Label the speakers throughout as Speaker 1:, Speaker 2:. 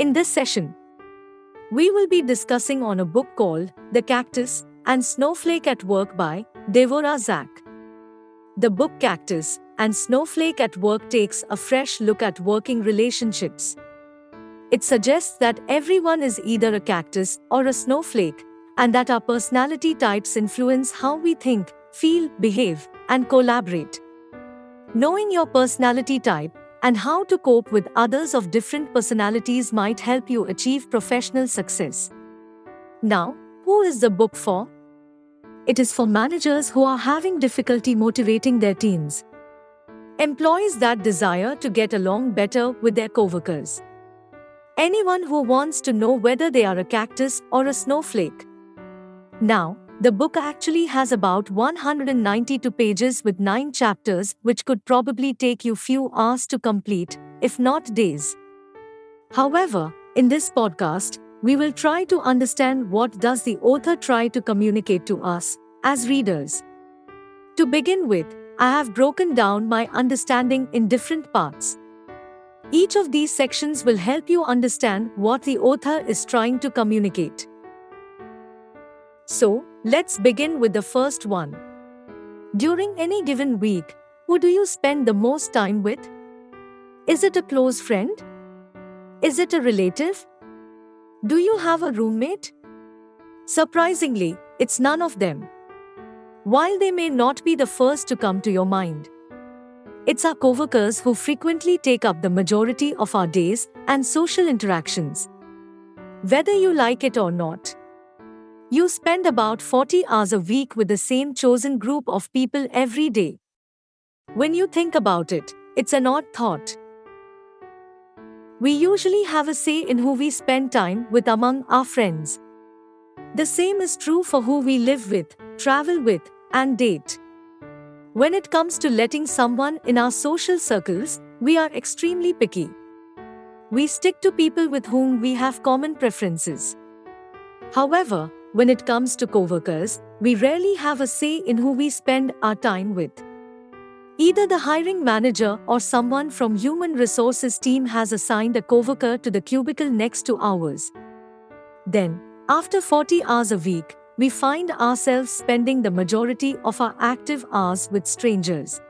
Speaker 1: In this session, we will be discussing on a book called The Cactus and Snowflake at Work by Devorah Zach. The book Cactus and Snowflake at Work takes a fresh look at working relationships. It suggests that everyone is either a cactus or a snowflake, and that our personality types influence how we think, feel, behave, and collaborate. Knowing your personality type and how to cope with others of different personalities might help you achieve professional success. Now, who is the book for? It is for managers who are having difficulty motivating their teams, employees that desire to get along better with their coworkers, anyone who wants to know whether they are a cactus or a snowflake. Now, the book actually has about 192 pages with 9 chapters, which could probably take you few hours to complete, if not days. However, in this podcast, we will try to understand what does the author try to communicate to us as readers. To begin with, I have broken down my understanding in different parts. Each of these sections will help you understand what the author is trying to communicate. So, let's begin with the first one. During any given week, who do you spend the most time with? Is it a close friend? Is it a relative? Do you have a roommate? Surprisingly, it's none of them. While they may not be the first to come to your mind, it's our coworkers who frequently take up the majority of our days and social interactions. Whether you like it or not, you spend about 40 hours a week with the same chosen group of people every day. When you think about it, it's an odd thought. We usually have a say in who we spend time with among our friends. The same is true for who we live with, travel with, and date. When it comes to letting someone in our social circles, we are extremely picky. We stick to people with whom we have common preferences. However, when it comes to coworkers, we rarely have a say in who we spend our time with. Either the hiring manager or someone from human resources team has assigned a coworker to the cubicle next to ours. Then, after 40 hours a week, we find ourselves spending the majority of our active hours with strangers.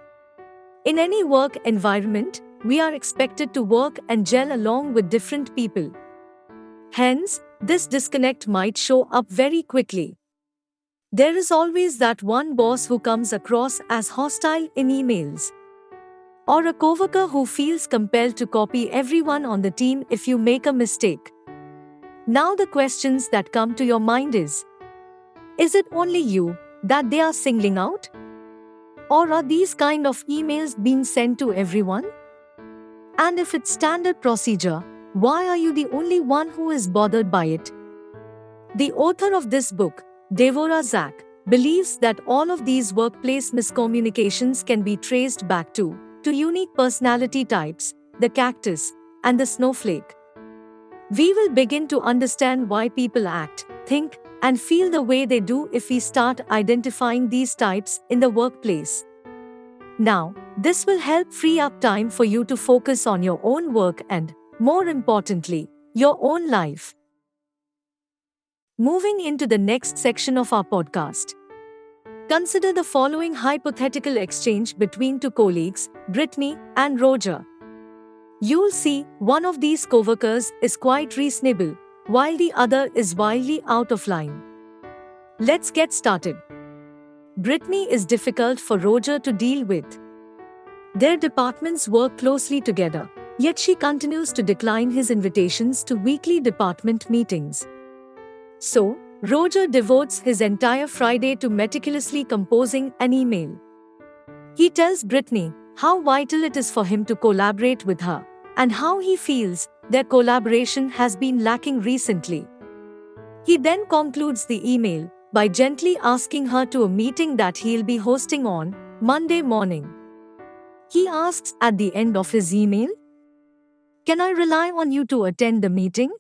Speaker 1: In any work environment, we are expected to work and gel along with different people. Hence, this disconnect might show up very quickly. There is always that one boss who comes across as hostile in emails, or a coworker who feels compelled to copy everyone on the team if you make a mistake. Now the questions that come to your mind is it only you that they are singling out? Or are these kind of emails being sent to everyone? And if it's standard procedure, why are you the only one who is bothered by it? The author of this book, Devorah Zach, believes that all of these workplace miscommunications can be traced back to unique personality types, the cactus and the snowflake. We will begin to understand why people act, think, and feel the way they do if we start identifying these types in the workplace. Now, this will help free up time for you to focus on your own work and, more importantly, your own life. Moving into the next section of our podcast. Consider the following hypothetical exchange between two colleagues, Brittany and Roger. You'll see one of these coworkers is quite reasonable, while the other is wildly out of line. Let's get started. Brittany is difficult for Roger to deal with. Their departments work closely together, yet she continues to decline his invitations to weekly department meetings. So, Roger devotes his entire Friday to meticulously composing an email. He tells Brittany how vital it is for him to collaborate with her, and how he feels their collaboration has been lacking recently. He then concludes the email by gently asking her to a meeting that he'll be hosting on Monday morning. He asks at the end of his email, "Can I rely on you to attend the meeting?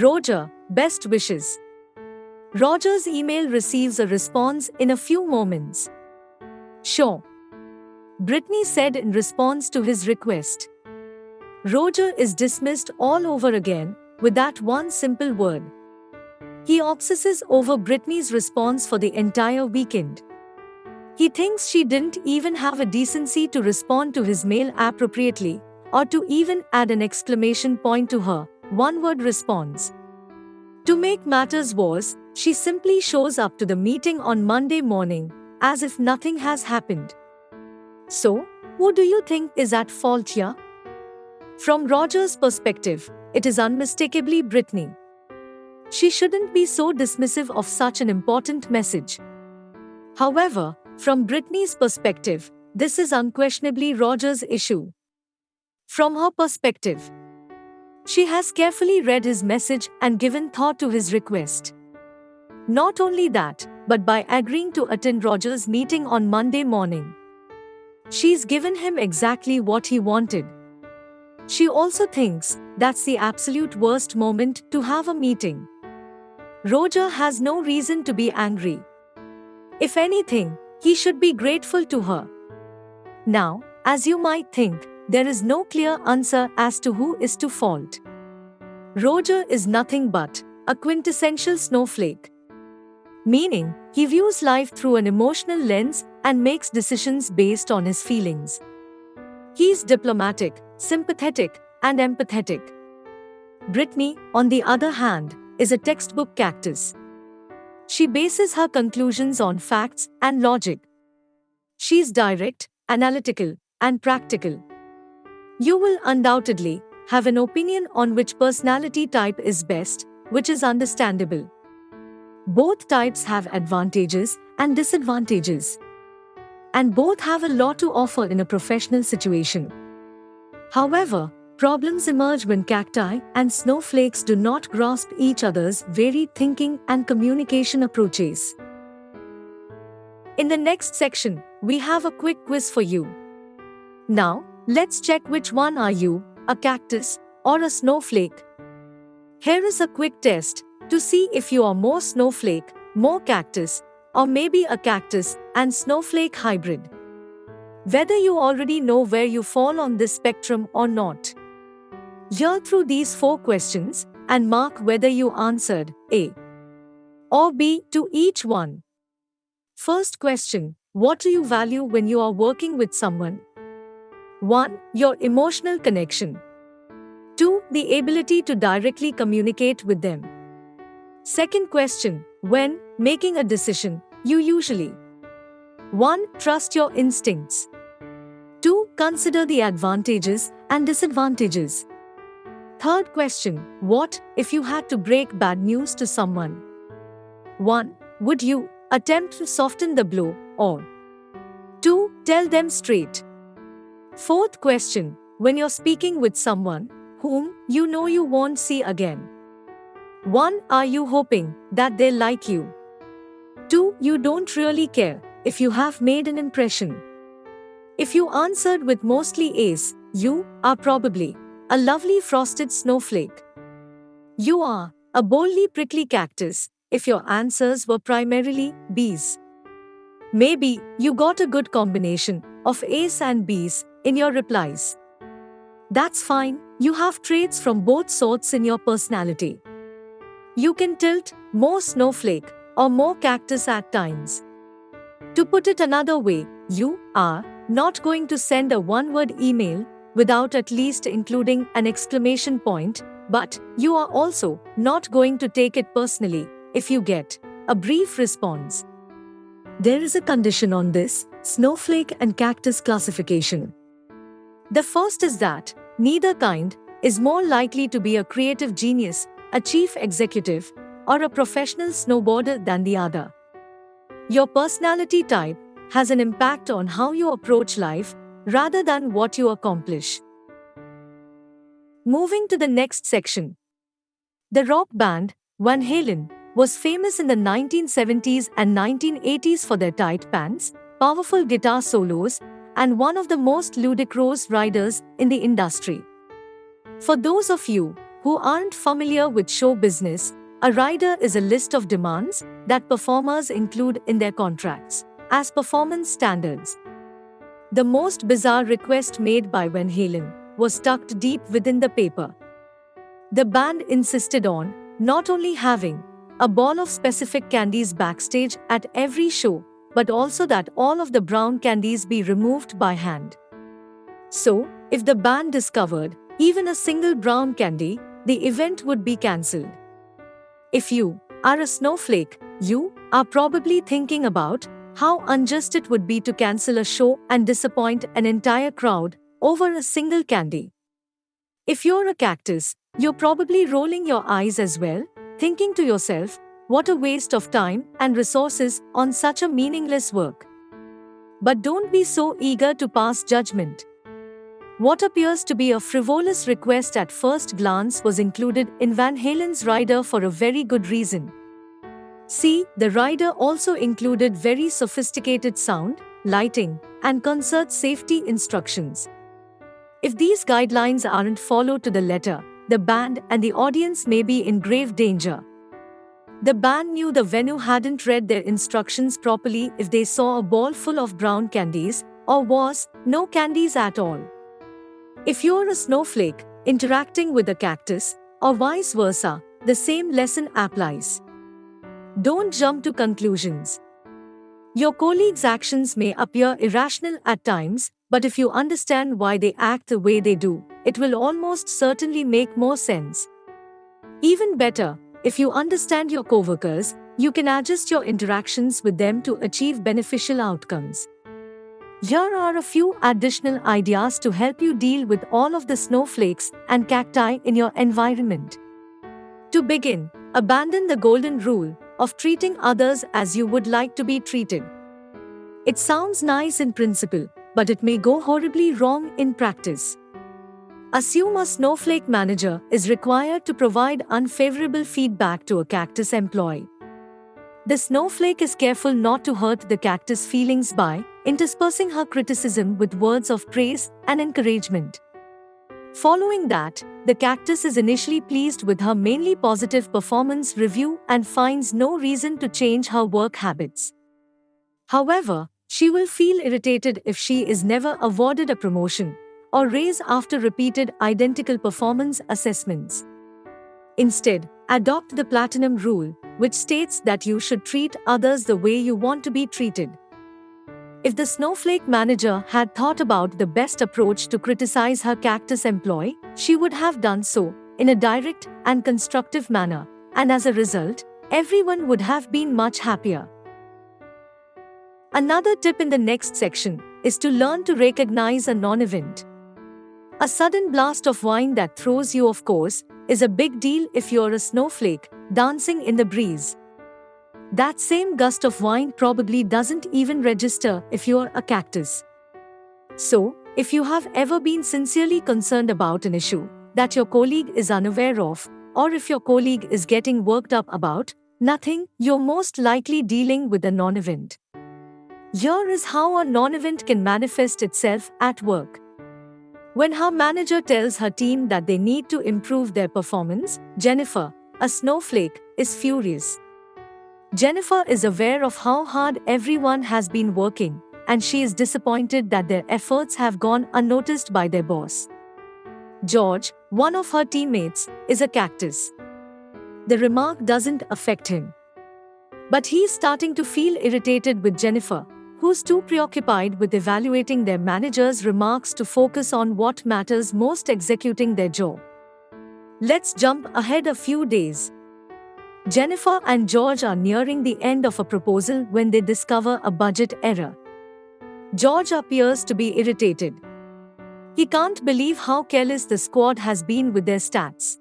Speaker 1: Roger, best wishes." Roger's email receives a response in a few moments. "Sure," Brittany said in response to his request. Roger is dismissed all over again with that one simple word. He obsesses over Brittany's response for the entire weekend. He thinks she didn't even have a decency to respond to his mail appropriately, or to even add an exclamation point to her one-word response. To make matters worse, she simply shows up to the meeting on Monday morning, as if nothing has happened. So, who do you think is at fault here? From Roger's perspective, it is unmistakably Brittany. She shouldn't be so dismissive of such an important message. However, from Brittany's perspective, this is unquestionably Roger's issue. From her perspective, she has carefully read his message and given thought to his request. Not only that, but by agreeing to attend Roger's meeting on Monday morning, she's given him exactly what he wanted. She also thinks that's the absolute worst moment to have a meeting. Roger has no reason to be angry. If anything, he should be grateful to her. Now, as you might think, there is no clear answer as to who is to fault. Roger is nothing but a quintessential snowflake. Meaning, he views life through an emotional lens and makes decisions based on his feelings. He's diplomatic, sympathetic, and empathetic. Brittany, on the other hand, is a textbook cactus. She bases her conclusions on facts and logic. She's direct, analytical, and practical. You will undoubtedly have an opinion on which personality type is best, which is understandable. Both types have advantages and disadvantages. And both have a lot to offer in a professional situation. However, problems emerge when cacti and snowflakes do not grasp each other's varied thinking and communication approaches. In the next section, we have a quick quiz for you. Now, let's check which one are you, a cactus or a snowflake. Here is a quick test to see if you are more snowflake, more cactus, or maybe a cactus and snowflake hybrid. Whether you already know where you fall on this spectrum or not. Hear through these 4 questions and mark whether you answered A or B to each one. First question: what do you value when you are working with someone? 1. Your emotional connection. 2. The ability to directly communicate with them. Second question: when making a decision, you usually 1. Trust your instincts. 2. Consider the advantages and disadvantages. Third question: what if you had to break bad news to someone? 1. Would you attempt to soften the blow, or 2. Tell them straight? Fourth question: when you're speaking with someone whom you know you won't see again. 1. Are you hoping that they like you? 2. You don't really care if you have made an impression. If you answered with mostly A's, you are probably a lovely frosted snowflake. You are a boldly prickly cactus if your answers were primarily B's. Maybe you got a good combination of A's and B's in your replies. That's fine, you have traits from both sorts in your personality. You can tilt more snowflake or more cactus at times. To put it another way, you are not going to send a one-word email without at least including an exclamation point, but you are also not going to take it personally if you get a brief response. There is a condition on this snowflake and cactus classification. The first is that neither kind is more likely to be a creative genius, a chief executive, or a professional snowboarder than the other. Your personality type has an impact on how you approach life rather than what you accomplish. Moving to the next section. The rock band Van Halen was famous in the 1970s and 1980s for their tight pants, powerful guitar solos, and one of the most ludicrous riders in the industry. For those of you who aren't familiar with show business, a rider is a list of demands that performers include in their contracts as performance standards. The most bizarre request made by Van Halen was tucked deep within the paper. The band insisted on not only having a ball of specific candies backstage at every show, but also that all of the brown candies be removed by hand. So, if the band discovered even a single brown candy, the event would be cancelled. If you are a snowflake, you are probably thinking about how unjust it would be to cancel a show and disappoint an entire crowd over a single candy. If you're a cactus, you're probably rolling your eyes as well, thinking to yourself, what a waste of time and resources on such a meaningless work. But don't be so eager to pass judgment. What appears to be a frivolous request at first glance was included in Van Halen's rider for a very good reason. See, the rider also included very sophisticated sound, lighting, and concert safety instructions. If these guidelines aren't followed to the letter, the band and the audience may be in grave danger. The band knew the venue hadn't read their instructions properly if they saw a ball full of brown candies, or worse, no candies at all. If you're a snowflake, interacting with a cactus, or vice versa, the same lesson applies. Don't jump to conclusions. Your colleagues' actions may appear irrational at times, but if you understand why they act the way they do, it will almost certainly make more sense. Even better, if you understand your coworkers, you can adjust your interactions with them to achieve beneficial outcomes. Here are a few additional ideas to help you deal with all of the snowflakes and cacti in your environment. To begin, abandon the golden rule of treating others as you would like to be treated. It sounds nice in principle, but it may go horribly wrong in practice. Assume a snowflake manager is required to provide unfavorable feedback to a cactus employee. The snowflake is careful not to hurt the cactus' feelings by interspersing her criticism with words of praise and encouragement. Following that, the cactus is initially pleased with her mainly positive performance review and finds no reason to change her work habits. However, she will feel irritated if she is never awarded a promotion or raise after repeated identical performance assessments. Instead, adopt the platinum rule, which states that you should treat others the way you want to be treated. If the snowflake manager had thought about the best approach to criticize her cactus employee, she would have done so in a direct and constructive manner, and as a result, everyone would have been much happier. Another tip in the next section is to learn to recognize a non-event. A sudden blast of wind that throws you off course is a big deal if you're a snowflake dancing in the breeze. That same gust of wind probably doesn't even register if you're a cactus. So, if you have ever been sincerely concerned about an issue that your colleague is unaware of, or if your colleague is getting worked up about nothing, you're most likely dealing with a non-event. Here is how a non-event can manifest itself at work. When her manager tells her team that they need to improve their performance, Jennifer, a snowflake, is furious. Jennifer is aware of how hard everyone has been working, and she is disappointed that their efforts have gone unnoticed by their boss. George, one of her teammates, is a cactus. The remark doesn't affect him. But he's starting to feel irritated with Jennifer, who's too preoccupied with evaluating their manager's remarks to focus on what matters most: executing their job. Let's jump ahead a few days. Jennifer and George are nearing the end of a proposal when they discover a budget error. George appears to be irritated. He can't believe how careless the squad has been with their stats.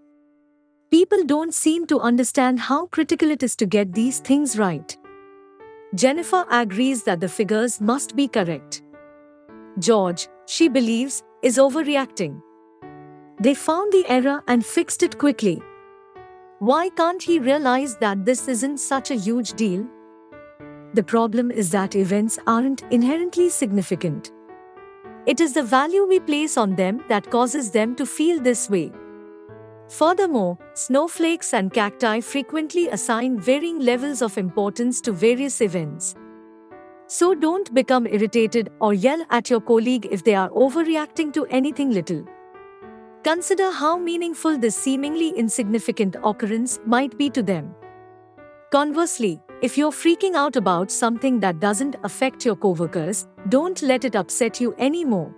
Speaker 1: People don't seem to understand how critical it is to get these things right. Jennifer agrees that the figures must be correct. George, she believes, is overreacting. They found the error and fixed it quickly. Why can't he realize that this isn't such a huge deal? The problem is that events aren't inherently significant. It is the value we place on them that causes them to feel this way. Furthermore, snowflakes and cacti frequently assign varying levels of importance to various events. So don't become irritated or yell at your colleague if they are overreacting to anything little. Consider how meaningful this seemingly insignificant occurrence might be to them. Conversely, if you're freaking out about something that doesn't affect your coworkers, don't let it upset you anymore.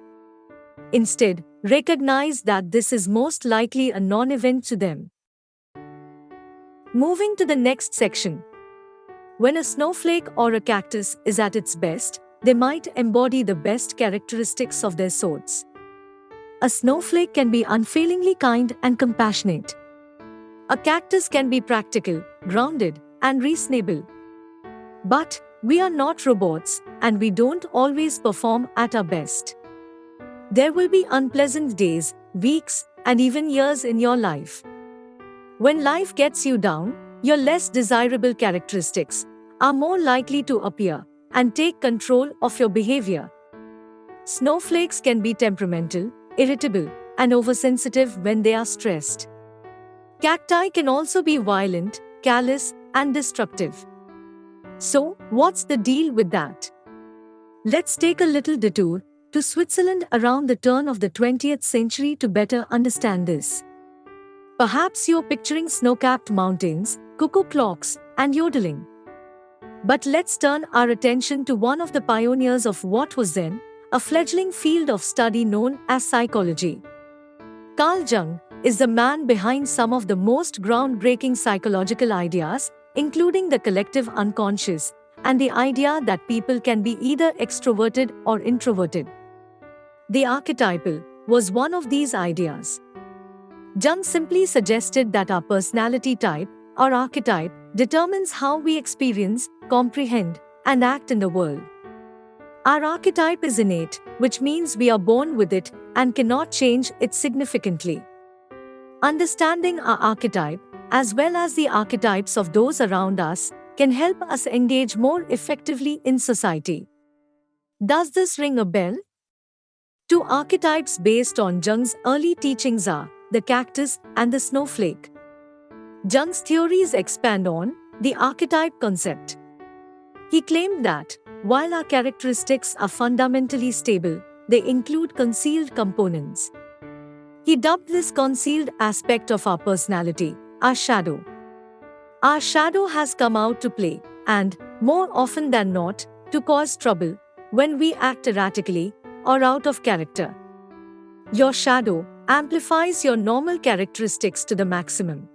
Speaker 1: Instead, recognize that this is most likely a non-event to them. Moving to the next section. When a snowflake or a cactus is at its best, they might embody the best characteristics of their sorts. A snowflake can be unfailingly kind and compassionate. A cactus can be practical, grounded, and reasonable. But we are not robots, and we don't always perform at our best. There will be unpleasant days, weeks, and even years in your life. When life gets you down, your less desirable characteristics are more likely to appear and take control of your behavior. Snowflakes can be temperamental, irritable, and oversensitive when they are stressed. Cacti can also be violent, callous, and destructive. So, what's the deal with that? Let's take a little detour to Switzerland around the turn of the 20th century to better understand this. Perhaps you're picturing snow-capped mountains, cuckoo clocks, and yodeling. But let's turn our attention to one of the pioneers of what was then a fledgling field of study known as psychology. Carl Jung is the man behind some of the most groundbreaking psychological ideas, including the collective unconscious and the idea that people can be either extroverted or introverted. The archetypal was one of these ideas. Jung simply suggested that our personality type, or archetype, determines how we experience, comprehend, and act in the world. Our archetype is innate, which means we are born with it and cannot change it significantly. Understanding our archetype, as well as the archetypes of those around us, can help us engage more effectively in society. Does this ring a bell? Two archetypes based on Jung's early teachings are the cactus and the snowflake. Jung's theories expand on the archetype concept. He claimed that, while our characteristics are fundamentally stable, they include concealed components. He dubbed this concealed aspect of our personality our shadow. Our shadow has come out to play, and, more often than not, to cause trouble when we act erratically or out of character. Your shadow amplifies your normal characteristics to the maximum.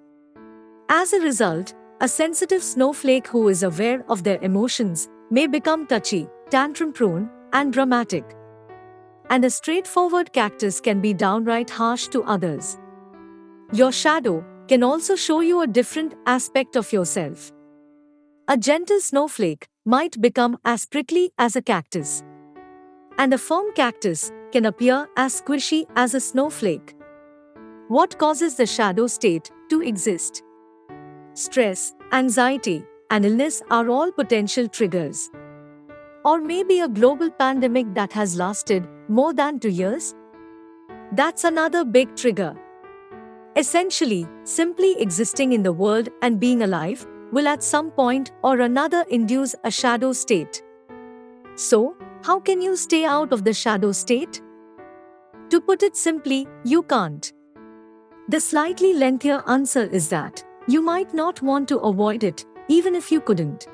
Speaker 1: As a result, a sensitive snowflake who is aware of their emotions may become touchy, tantrum-prone, and dramatic. And a straightforward cactus can be downright harsh to others. Your shadow can also show you a different aspect of yourself. A gentle snowflake might become as prickly as a cactus. And a firm cactus can appear as squishy as a snowflake. What causes the shadow state to exist? Stress, anxiety, and illness are all potential triggers. Or maybe a global pandemic that has lasted more than 2 years? That's another big trigger. Essentially, simply existing in the world and being alive will at some point or another induce a shadow state. So, how can you stay out of the shadow state? To put it simply, you can't. The slightly lengthier answer is that you might not want to avoid it, even if you couldn't.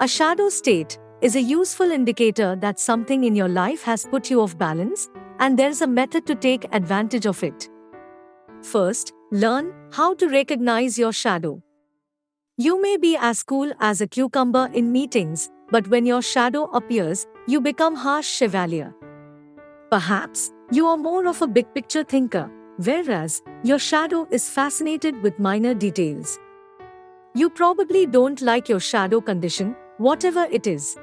Speaker 1: A shadow state is a useful indicator that something in your life has put you off balance, and there's a method to take advantage of it. First, learn how to recognize your shadow. You may be as cool as a cucumber in meetings, but when your shadow appears, you become harsh chevalier. Perhaps you are more of a big-picture thinker, whereas your shadow is fascinated with minor details. You probably don't like your shadow condition, whatever it is.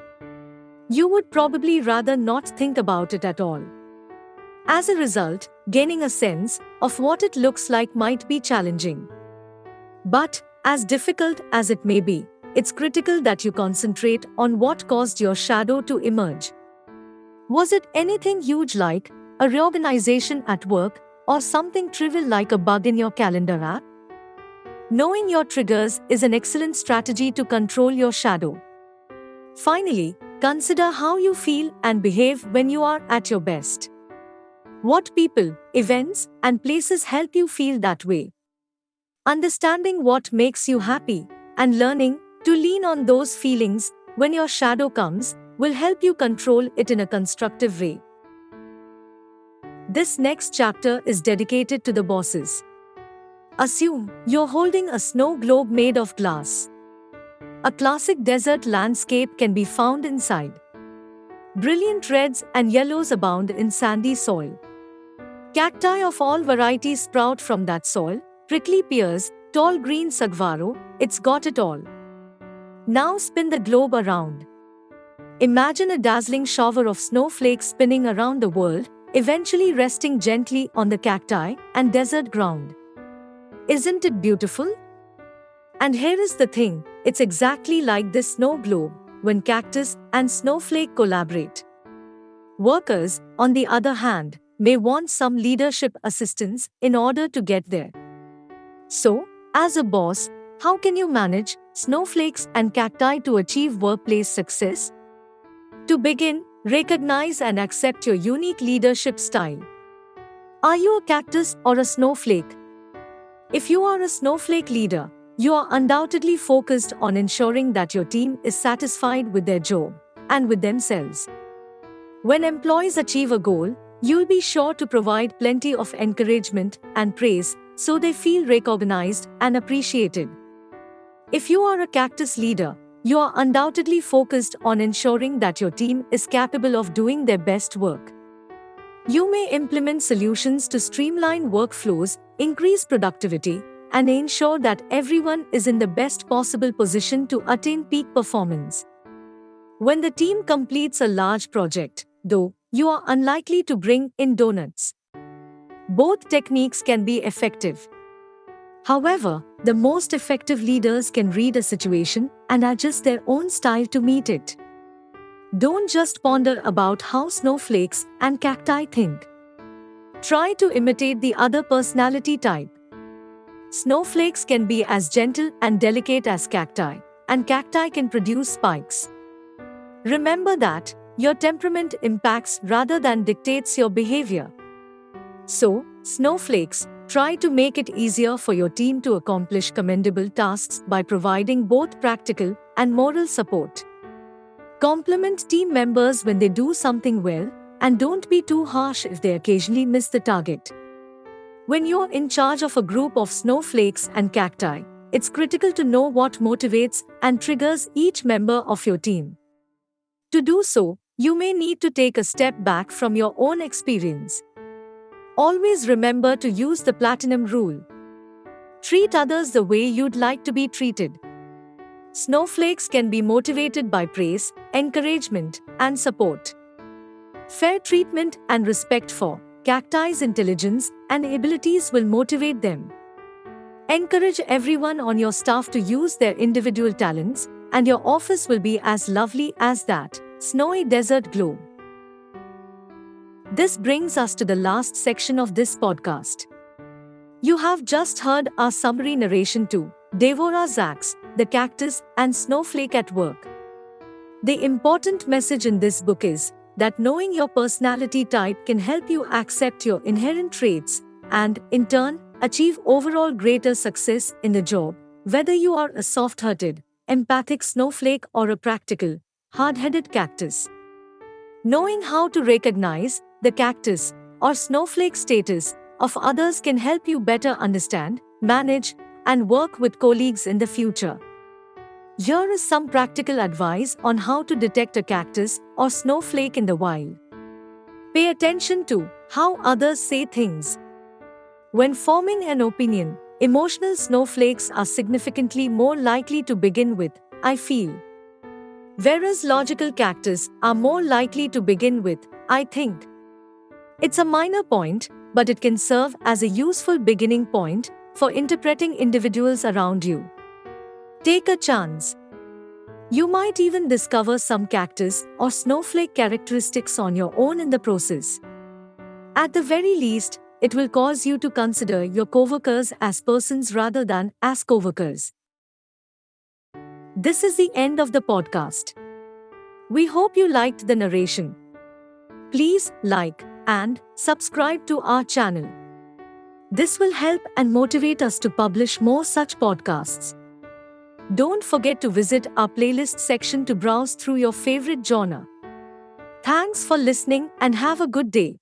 Speaker 1: You would probably rather not think about it at all. As a result, gaining a sense of what it looks like might be challenging. But, as difficult as it may be, it's critical that you concentrate on what caused your shadow to emerge. Was it anything huge like a reorganization at work or something trivial like a bug in your calendar app? Knowing your triggers is an excellent strategy to control your shadow. Finally, consider how you feel and behave when you are at your best. What people, events, and places help you feel that way? Understanding what makes you happy and learning to lean on those feelings when your shadow comes will help you control it in a constructive way. This next chapter is dedicated to the bosses. Assume you're holding a snow globe made of glass. A classic desert landscape can be found inside. Brilliant reds and yellows abound in sandy soil. Cacti of all varieties sprout from that soil, prickly pears, tall green saguaro, it's got it all. Now spin the globe around. Imagine a dazzling shower of snowflakes spinning around the world, eventually resting gently on the cacti and desert ground. Isn't it beautiful? And here is the thing, it's exactly like this snow globe when Cactus and Snowflake collaborate. Workers, on the other hand, may want some leadership assistance in order to get there. So, as a boss, how can you manage snowflakes and cacti to achieve workplace success? To begin, recognize and accept your unique leadership style. Are you a cactus or a snowflake? If you are a snowflake leader, you are undoubtedly focused on ensuring that your team is satisfied with their job and with themselves. When employees achieve a goal, you'll be sure to provide plenty of encouragement and praise so they feel recognized and appreciated. If you are a cactus leader, you are undoubtedly focused on ensuring that your team is capable of doing their best work. You may implement solutions to streamline workflows, increase productivity, and ensure that everyone is in the best possible position to attain peak performance. When the team completes a large project, though, you are unlikely to bring in donuts. Both techniques can be effective. However, the most effective leaders can read a situation and adjust their own style to meet it. Don't just ponder about how snowflakes and cacti think. Try to imitate the other personality type. Snowflakes can be as gentle and delicate as cacti, and cacti can produce spikes. Remember that your temperament impacts rather than dictates your behavior. So, snowflakes, try to make it easier for your team to accomplish commendable tasks by providing both practical and moral support. Compliment team members when they do something well, and don't be too harsh if they occasionally miss the target. When you're in charge of a group of snowflakes and cacti, it's critical to know what motivates and triggers each member of your team. To do so, you may need to take a step back from your own experience. Always remember to use the platinum rule. Treat others the way you'd like to be treated. Snowflakes can be motivated by praise, encouragement, and support. Fair treatment and respect for cacti's intelligence and abilities will motivate them. Encourage everyone on your staff to use their individual talents, and your office will be as lovely as that snowy desert globe. This brings us to the last section of this podcast. You have just heard our summary narration to Devora Zacks, the Cactus and Snowflake at Work. The important message in this book is that knowing your personality type can help you accept your inherent traits and, in turn, achieve overall greater success in the job, whether you are a soft-hearted, empathic snowflake or a practical, hard-headed cactus. Knowing how to recognize the cactus or snowflake status of others can help you better understand, manage, and work with colleagues in the future. Here is some practical advice on how to detect a cactus or snowflake in the wild. Pay attention to how others say things. When forming an opinion, emotional snowflakes are significantly more likely to begin with, "I feel." Whereas logical cactus are more likely to begin with, "I think." It's a minor point, but it can serve as a useful beginning point for interpreting individuals around you. Take a chance. You might even discover some cactus or snowflake characteristics on your own in the process. At the very least, it will cause you to consider your coworkers as persons rather than as coworkers. This is the end of the podcast. We hope you liked the narration. Please like, and subscribe to our channel. This will help and motivate us to publish more such podcasts. Don't forget to visit our playlist section to browse through your favorite genre. Thanks for listening and have a good day.